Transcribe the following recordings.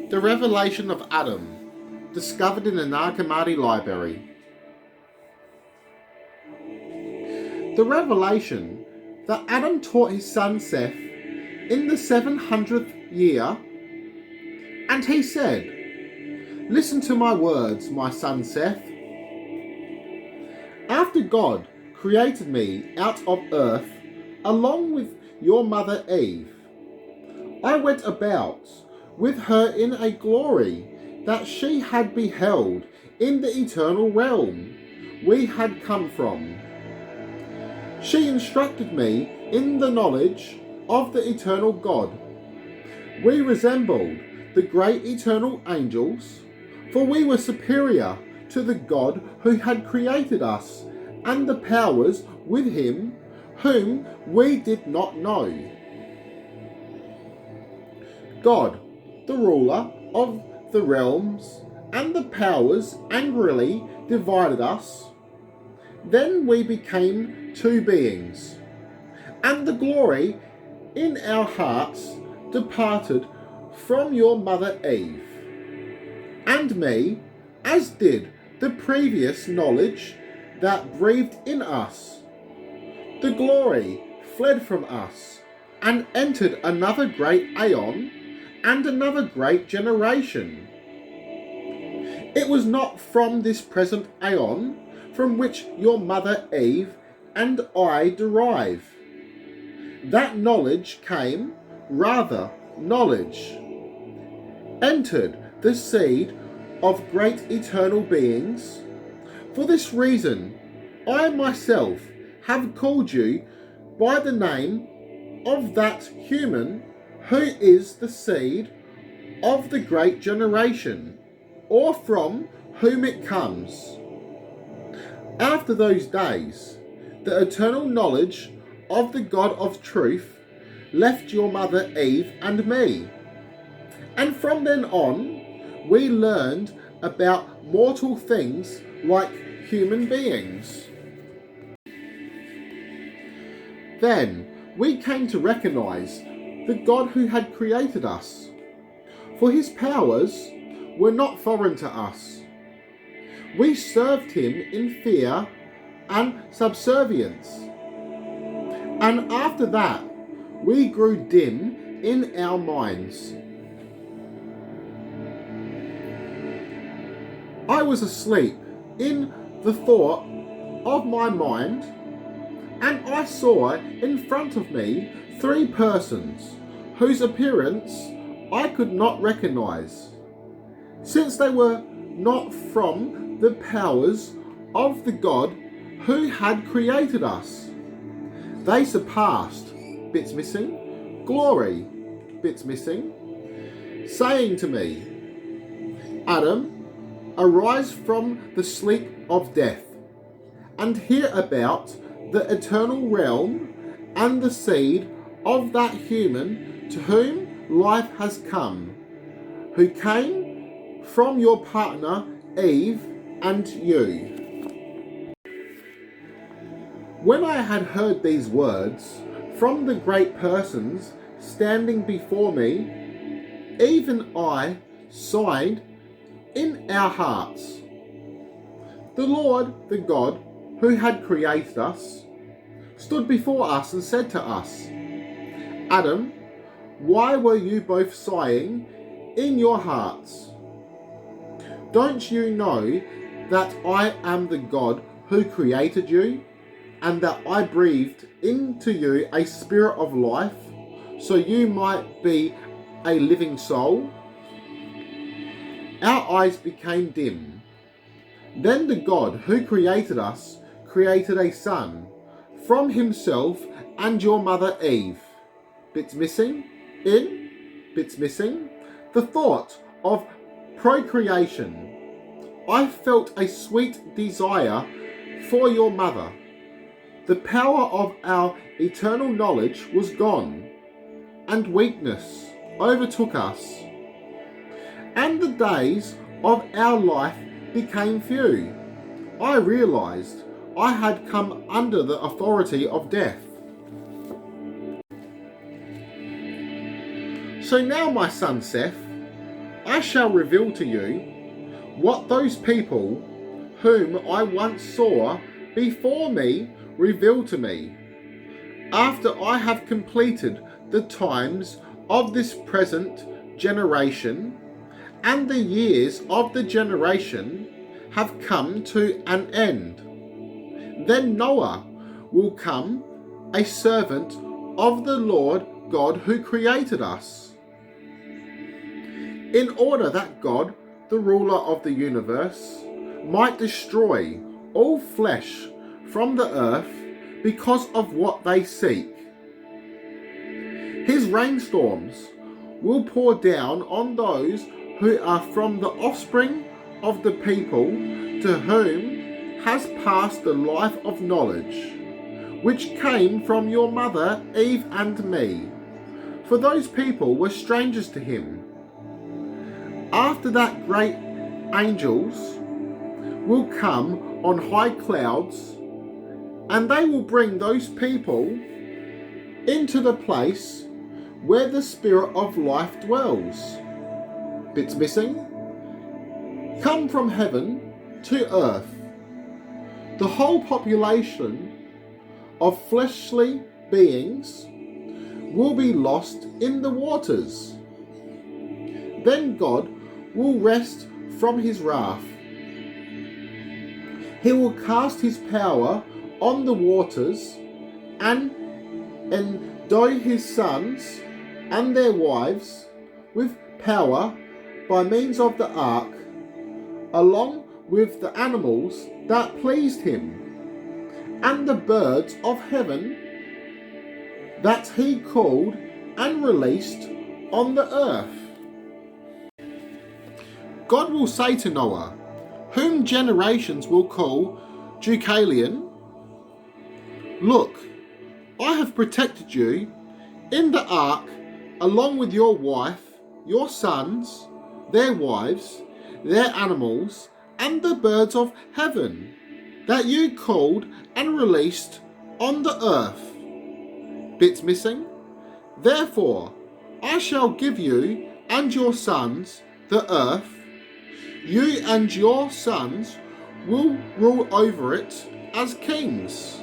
The revelation of Adam, discovered in the Hammadi library. The revelation that Adam taught his son Seth in the 700th year, and he said, "Listen to my words, my son Seth. After God created me out of earth, along with your mother Eve, I went about with her in a glory that she had beheld in the eternal realm we had come from. She instructed me in the knowledge of the eternal God. We resembled the great eternal angels, for we were superior to the God who had created us and the powers with him whom we did not know. God, the ruler of the realms and the powers, angrily divided us. Then we became two beings, and the glory in our hearts departed from your mother Eve and me, as did the previous knowledge that breathed in us. The glory fled from us and entered another great aeon and another great generation. It was not from this present aeon from which your mother Eve and I derive. That knowledge came, rather knowledge entered the seed of great eternal beings. For this reason, I myself have called you by the name of that human who is the seed of the great generation, or from whom it comes. After those days, the eternal knowledge of the God of truth left your mother Eve and me, and from then on we learned about mortal things like human beings. Then we came to recognize the God who had created us, for his powers were not foreign to us. We served him in fear and subservience, and after that we grew dim in our minds. I was asleep in the thought of my mind, and I saw in front of me three persons whose appearance I could not recognize, since they were not from the powers of the God who had created us. They surpassed, bits missing, glory, bits missing, saying to me, "Adam, arise from the sleep of death, and hear about the eternal realm and the seed of that human to whom life has come, who came from your partner Eve and you." When I had heard these words from the great persons standing before me, even I sighed in our hearts. The Lord, the God who had created us, stood before us and said to us, "Adam, why were you both sighing in your hearts? Don't you know that I am the God who created you, and that I breathed into you a spirit of life, so you might be a living soul?" Our eyes became dim. Then the God who created us created a son from himself and your mother Eve. Bits missing, in, bits missing, the thought of procreation. I felt a sweet desire for your mother. The power of our eternal knowledge was gone, and weakness overtook us, and the days of our life became few. I realized I had come under the authority of death. So now, my son Seth, I shall reveal to you what those people whom I once saw before me revealed to me. After I have completed the times of this present generation, and the years of the generation have come to an end, then Noah will come, a servant of the Lord God who created us, in order that God, the ruler of the universe, might destroy all flesh from the earth because of what they seek. His rainstorms will pour down on those who are from the offspring of the people to whom has passed the life of knowledge, which came from your mother Eve and me, for those people were strangers to him. After that, great angels will come on high clouds, and they will bring those people into the place where the Spirit of life dwells. Bits missing? Come from heaven to earth. The whole population of fleshly beings will be lost in the waters. Then God will rest from his wrath. He will cast his power on the waters and endow his sons and their wives with power by means of the ark, along with the animals that pleased him, and the birds of heaven that he called and released on the earth. God will say to Noah, whom generations will call Deucalion, look, I have protected you in the ark along with your wife, your sons, their wives, their animals, and the birds of heaven that you called and released on the earth. Bits missing? Therefore, I shall give you and your sons the earth. You and your sons will rule over it as kings,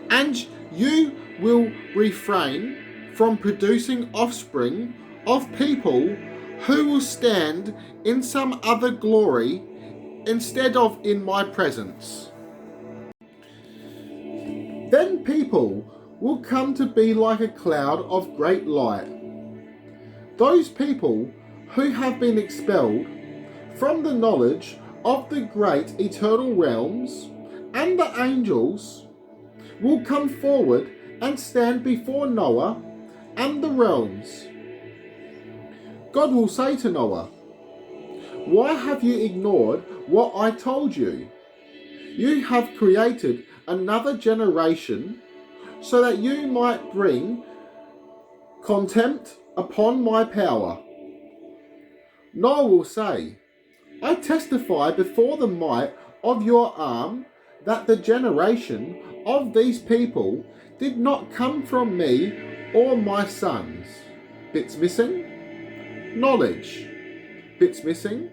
and you will refrain from producing offspring of people who will stand in some other glory instead of in my presence. Then people will come to be like a cloud of great light. Those people who have been expelled from the knowledge of the great eternal realms and the angels will come forward and stand before Noah and the realms. God will say to Noah, why have you ignored what I told you? You have created another generation so that you might bring contempt upon my power. Noah will say, I testify before the might of your arm that the generation of these people did not come from me or my sons. Bits missing? Knowledge. Bits missing?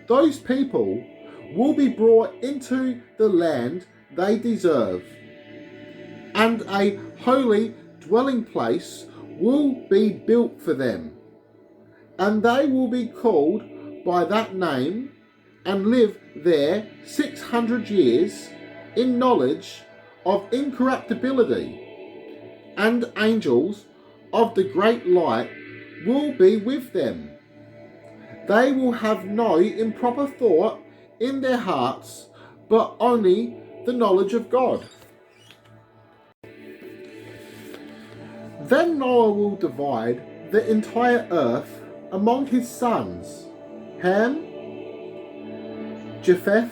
Those people will be brought into the land they deserve, and a holy dwelling place will be built for them, and they will be called by that name and live there 600 years in knowledge of incorruptibility, and angels of the great light will be with them. They will have no improper thought in their hearts, but only the knowledge of God. Then Noah will divide the entire earth among his sons, Ham, Japheth,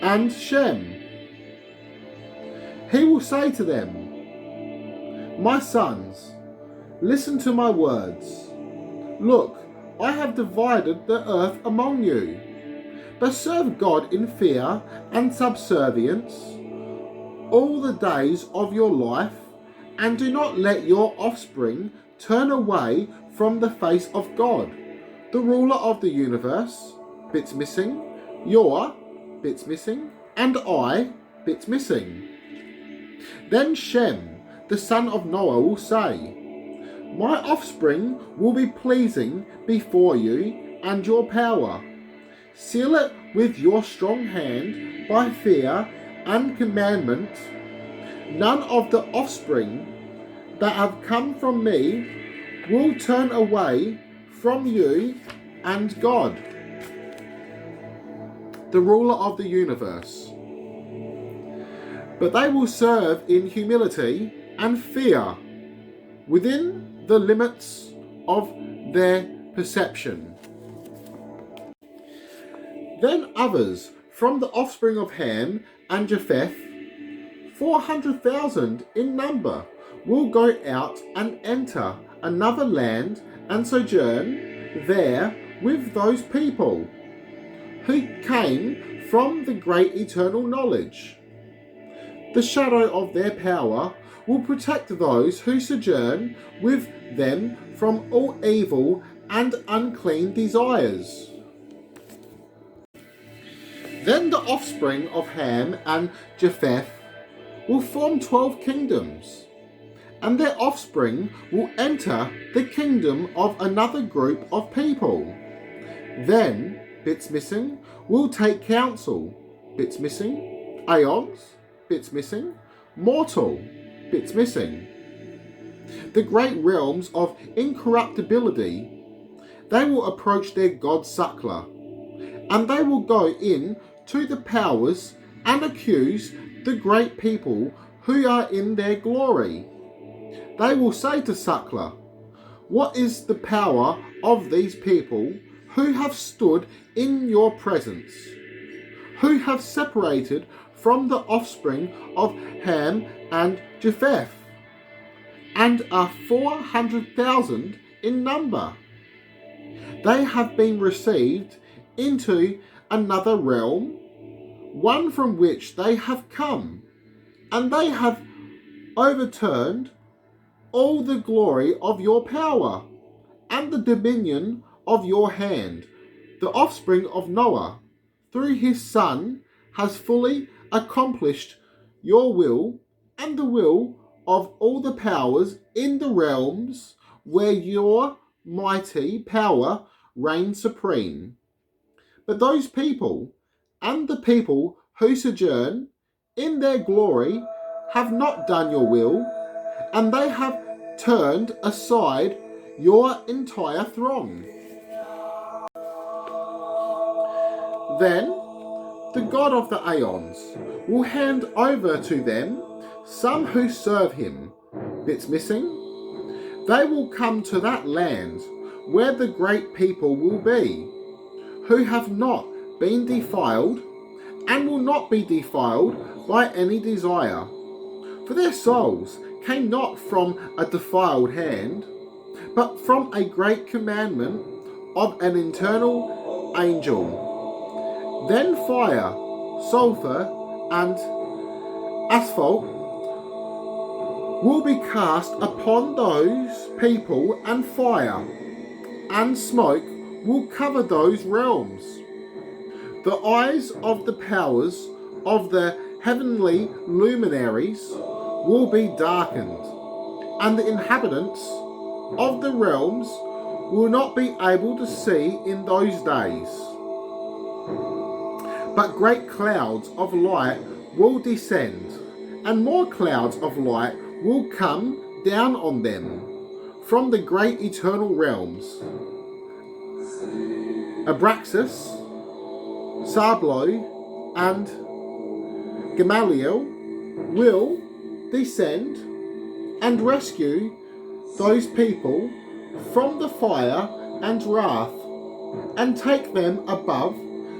and Shem. He will say to them, my sons, listen to my words. Look, I have divided the earth among you, but serve God in fear and subservience all the days of your life, and do not let your offspring turn away from the face of God, the ruler of the universe, bits missing, you're, bits missing, and I, bits missing. Then Shem, the son of Noah, will say, my offspring will be pleasing before you and your power. Seal it with your strong hand by fear and commandment. None of the offspring that have come from me will turn away from you and God, the ruler of the universe. But they will serve in humility and fear within the limits of their perception. Then others from the offspring of Ham and Japheth, 400,000 in number, will go out and enter another land and sojourn there with those people who came from the great eternal knowledge. The shadow of their power will protect those who sojourn with them from all evil and unclean desires. Then the offspring of Ham and Japheth will form 12 kingdoms, and their offspring will enter the kingdom of another group of people. Then, bits missing, will take counsel, bits missing, aeons, bits missing, mortal, bits missing. The great realms of incorruptibility, they will approach their god Sakla, and they will go in to the powers and accuse the great people who are in their glory. They will say to Sakla, what is the power of these people who have stood in your presence, who have separated from the offspring of Ham and Japheth, and are 400,000 in number? They have been received into another realm, one from which they have come, and they have overturned all the glory of your power and the dominion of your hand. The offspring of Noah, through his son, has fully accomplished your will and the will of all the powers in the realms where your mighty power reigns supreme. But those people and the people who sojourn in their glory have not done your will, and they have turned aside your entire throng. Then the God of the aeons will hand over to them some who serve him, bits missing. They will come to that land where the great people will be, who have not been defiled and will not be defiled by any desire. For their souls came not from a defiled hand, but from a great commandment of an eternal angel. Then fire, sulphur, and asphalt will be cast upon those people, and fire and smoke will cover those realms. The eyes of the powers of the heavenly luminaries will be darkened, and the inhabitants of the realms will not be able to see in those days. But great clouds of light will descend, and more clouds of light will come down on them from the great eternal realms. Abraxas, Sablo, and Gamaliel will descend and rescue those people from the fire and wrath, and take them above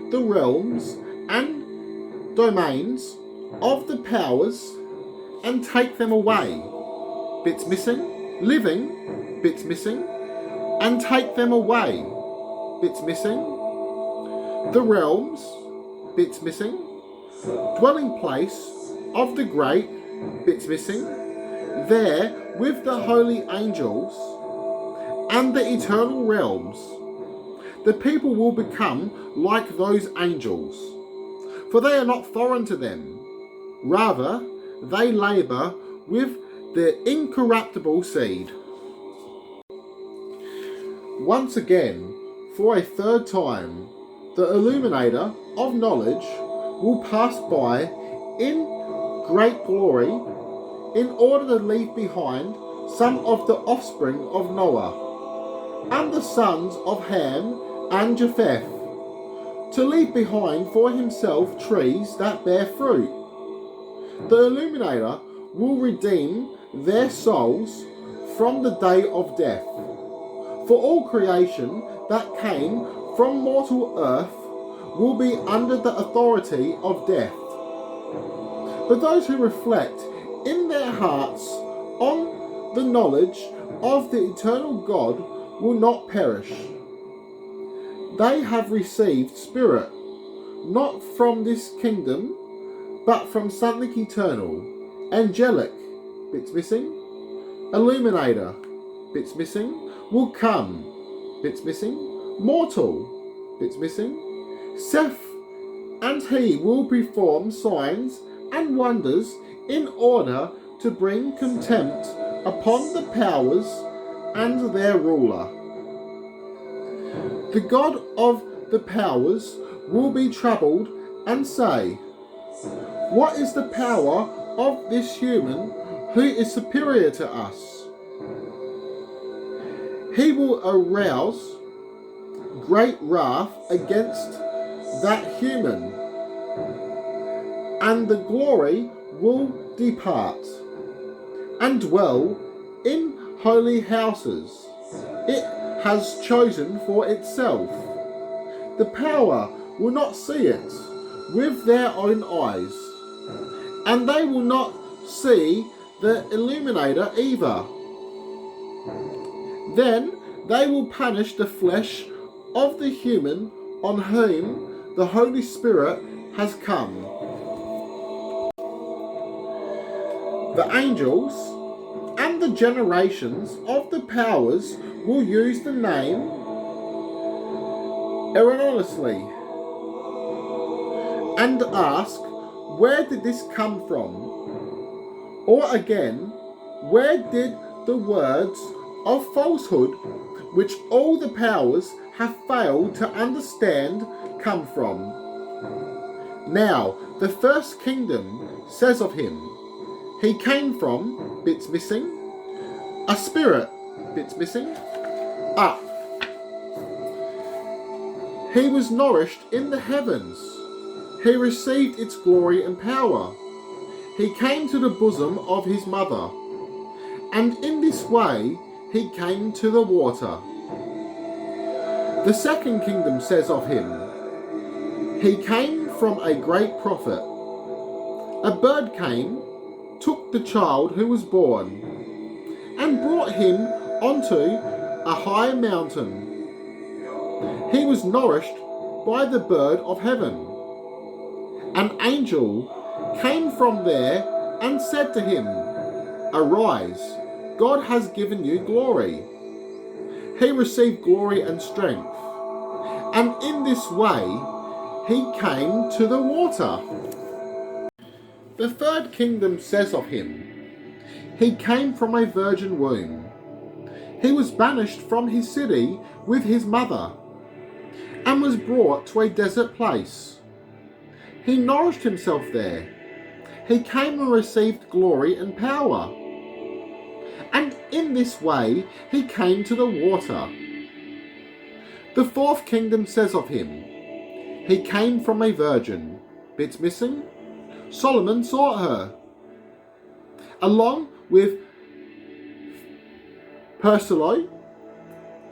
the realms and domains of the powers, and take them away, bits missing, living, bits missing, and take them away, bits missing, the realms, bits missing, dwelling place of the great, bits missing, there with the holy angels and the eternal realms. the people will become like those angels, for they are not foreign to them. Rather, they labour with the incorruptible seed. Once again, for a third time, the illuminator of knowledge will pass by in great glory in order to leave behind some of the offspring of Noah and the sons of Ham and Japheth, to leave behind for himself trees that bear fruit. The illuminator will redeem their souls from the day of death. For all creation that came from mortal earth will be under the authority of death. But those who reflect in their hearts on the knowledge of the eternal God will not perish. They have received spirit, not from this kingdom, but from something eternal. Angelic, bits missing. Illuminator, bits missing. Will come, bits missing. Mortal, bits missing. Seth and he will perform signs and wonders in order to bring contempt upon the powers and their ruler. The God of the powers will be troubled and say, "What is the power of this human who is superior to us?" He will arouse great wrath against that human, and the glory will depart, and dwell in holy houses it has chosen for itself. The power will not see it with their own eyes, and they will not see the illuminator either. Then they will punish the flesh of the human on whom the Holy Spirit has come. The angels and the generations of the powers will use the name erroneously and ask, "Where did this come from?" Or again, "Where did the words of falsehood, which all the powers have failed to understand, come from?" Now, the first kingdom says of him, "He came from," bits missing, "a spirit," bits missing, "up. He was nourished in the heavens. He received its glory and power. He came to the bosom of his mother, and in this way he came to the water." The second kingdom says of him, "He came from a great prophet. A bird came, took the child who was born, and brought him onto a high mountain. He was nourished by the bird of heaven. An angel came from there and said to him, 'Arise, God has given you glory.' He received glory and strength, and in this way he came to the water." The third kingdom says of him, "He came from a virgin womb. He was banished from his city with his mother, and was brought to a desert place. He nourished himself there. He came and received glory and power, and in this way he came to the water." The fourth kingdom says of him, "He came from a virgin," bits missing. Solomon sought her, along with Persilo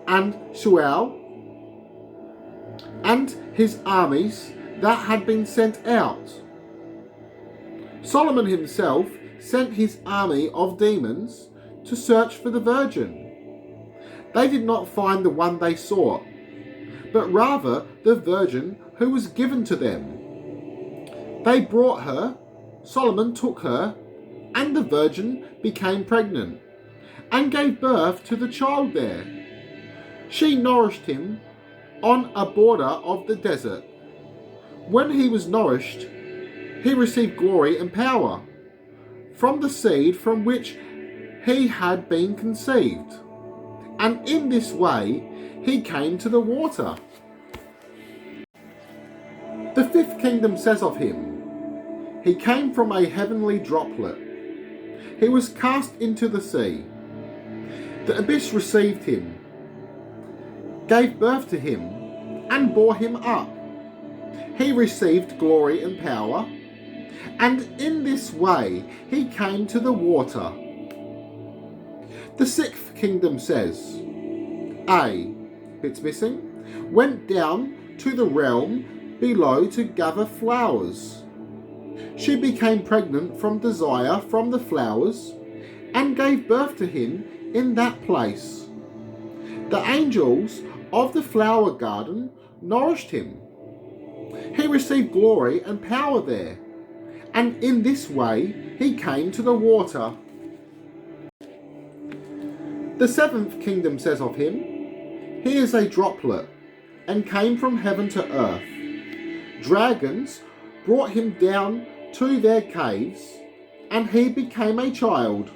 and Shual and his armies that had been sent out. Solomon himself sent his army of demons to search for the virgin. They did not find the one they sought, but rather the virgin who was given to them. They brought her, Solomon took her, and the virgin became pregnant and gave birth to the child there. She nourished him on a border of the desert. When he was nourished, he received glory and power from the seed from which he had been conceived. And in this way he came to the water. The fifth kingdom says of him, he came from a heavenly droplet. He was cast into the sea. The abyss received him, gave birth to him, and bore him up. He received glory and power, and in this way he came to the water. The sixth kingdom says, A, bits missing, went down to the realm below to gather flowers. She became pregnant from desire from the flowers, and gave birth to him in that place. The angels of the flower garden nourished him. He received glory and power there, and in this way he came to the water. The seventh kingdom says of him, he is a droplet, and came from heaven to earth. Dragons brought him down to their caves, and he became a child.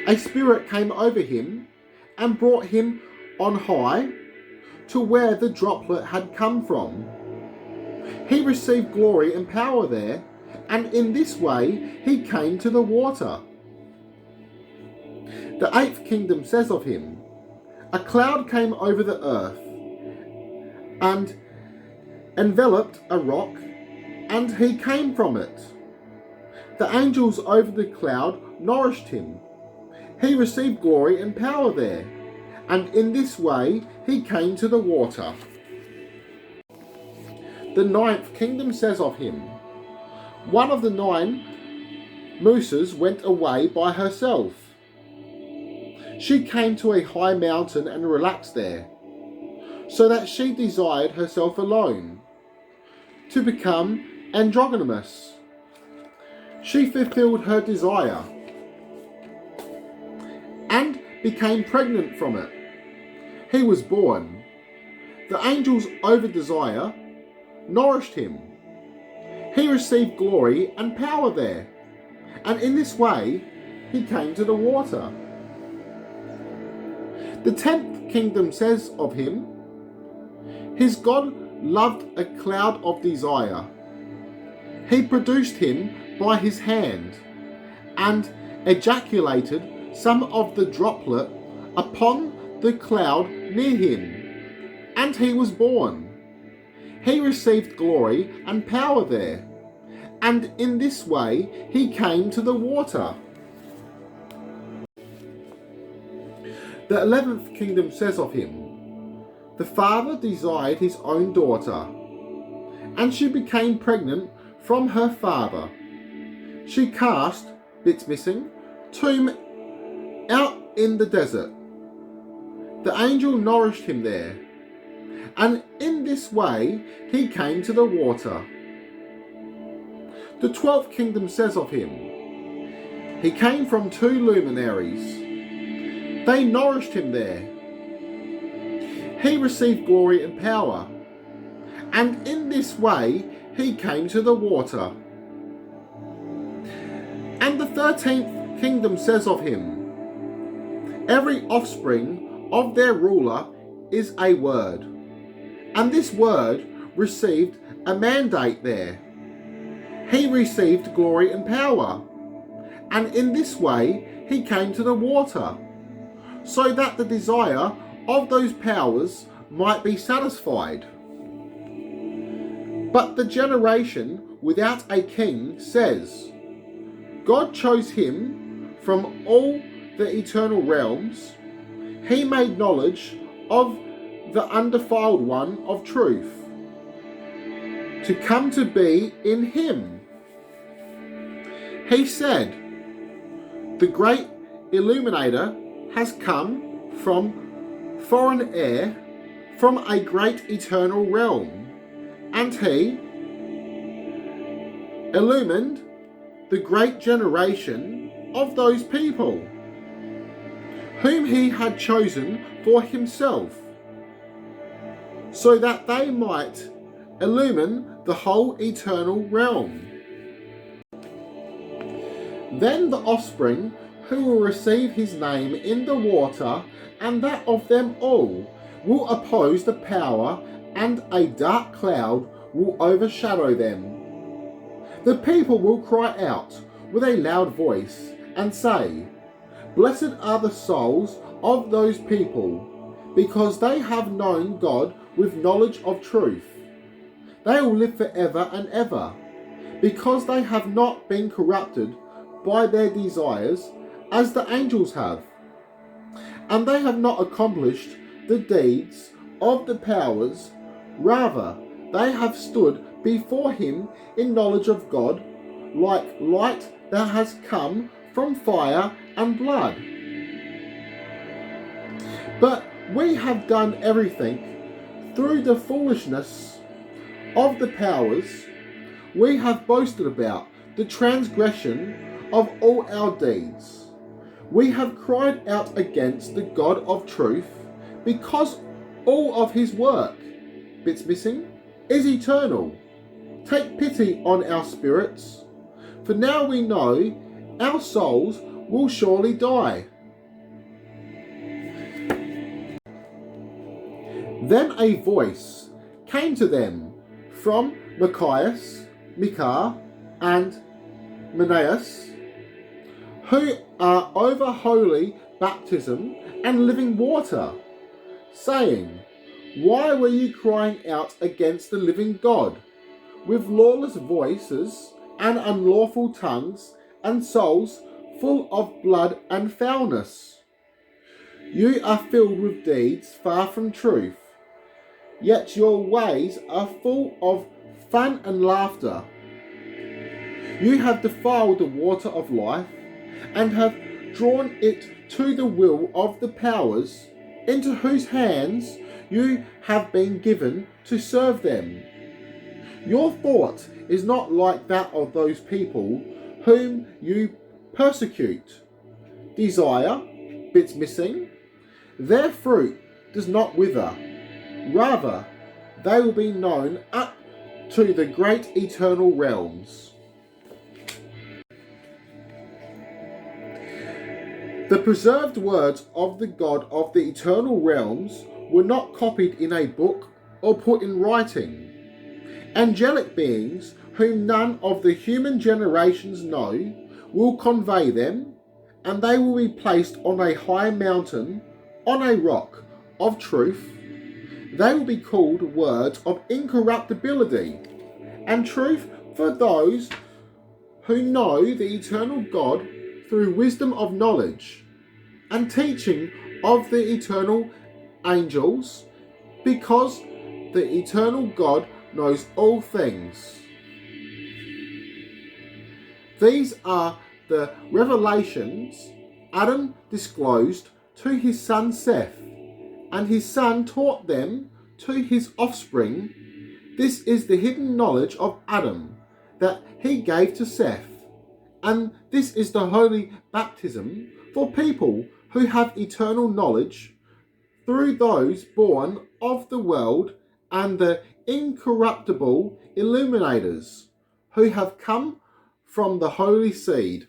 A spirit came over him, and brought him on high to where the droplet had come from. He received glory and power there, and in this way he came to the water. The eighth kingdom says of him, a cloud came over the earth, and enveloped a rock, and he came from it. The angels over the cloud nourished him. He received glory and power there, and in this way he came to the water. The ninth kingdom says of him, one of the 9 mousses went away by herself. She came to a high mountain and relaxed there, so that she desired herself alone, to become androgynous. She fulfilled her desire, and became pregnant from it. He was born. The angels over desire nourished him. He received glory and power there, and in this way he came to the water. The 10th kingdom says of him, his God loved a cloud of desire. He produced him by his hand, and ejaculated some of the droplet upon the cloud near him, and he was born. He received glory and power there, and in this way he came to the water. The 11th kingdom says of him, the father desired his own daughter, and she became pregnant from her father. She cast, bits missing, tomb out in the desert. The angel nourished him there, and in this way he came to the water. The 12th kingdom says of him, he came from 2 luminaries. They nourished him there. He received glory and power, and in this way he came to the water. And the 13th kingdom says of him, every offspring of their ruler is a word, and this word received a mandate there. He received glory and power, and in this way he came to the water, so that the desire of those powers might be satisfied. But the generation without a king says, God chose him from all the eternal realms. He made knowledge of the undefiled one of truth, to come to be in him. He said, the great illuminator has come from foreign air, from a great eternal realm, and he illumined the great generation of those people, whom he had chosen for himself. so that they might illumine the whole eternal realm. Then the offspring who will receive his name in the water and that of them all will oppose the power, and a dark cloud will overshadow them. The people will cry out with a loud voice and say, "Blessed are the souls of those people, because they have known God with knowledge of truth. They will live forever and ever, because they have not been corrupted by their desires as the angels have. And they have not accomplished the deeds of the powers, rather they have stood before him in knowledge of God, like light that has come from fire and blood. But we have done everything through the foolishness of the powers. We have boasted about the transgression of all our deeds. We have cried out against the God of truth, because all of his work, bits missing, is eternal. Take pity on our spirits, for now we know our souls will surely die." Then a voice came to them from Micah, and Menaeus, who are over holy baptism and living water, saying, "Why were you crying out against the living God, with lawless voices and unlawful tongues and souls full of blood and foulness? You are filled with deeds far from truth, yet your ways are full of fun and laughter. You have defiled the water of life, and have drawn it to the will of the powers, into whose hands you have been given to serve them. Your thought is not like that of those people whom you persecute. Desire, bits missing, their fruit does not wither. Rather, they will be known up to the great eternal realms." The preserved words of the God of the eternal realms were not copied in a book or put in writing. Angelic beings whom none of the human generations know will convey them, and they will be placed on a high mountain, on a rock of truth. They will be called words of incorruptibility and truth for those who know the eternal God through wisdom of knowledge, and teaching of the eternal angels, because the eternal God knows all things. These are the revelations Adam disclosed to his son Seth, and his son taught them to his offspring. This is the hidden knowledge of Adam that he gave to Seth, and this is the holy baptism for people who have eternal knowledge through those born of the world and the incorruptible illuminators who have come from the holy seed.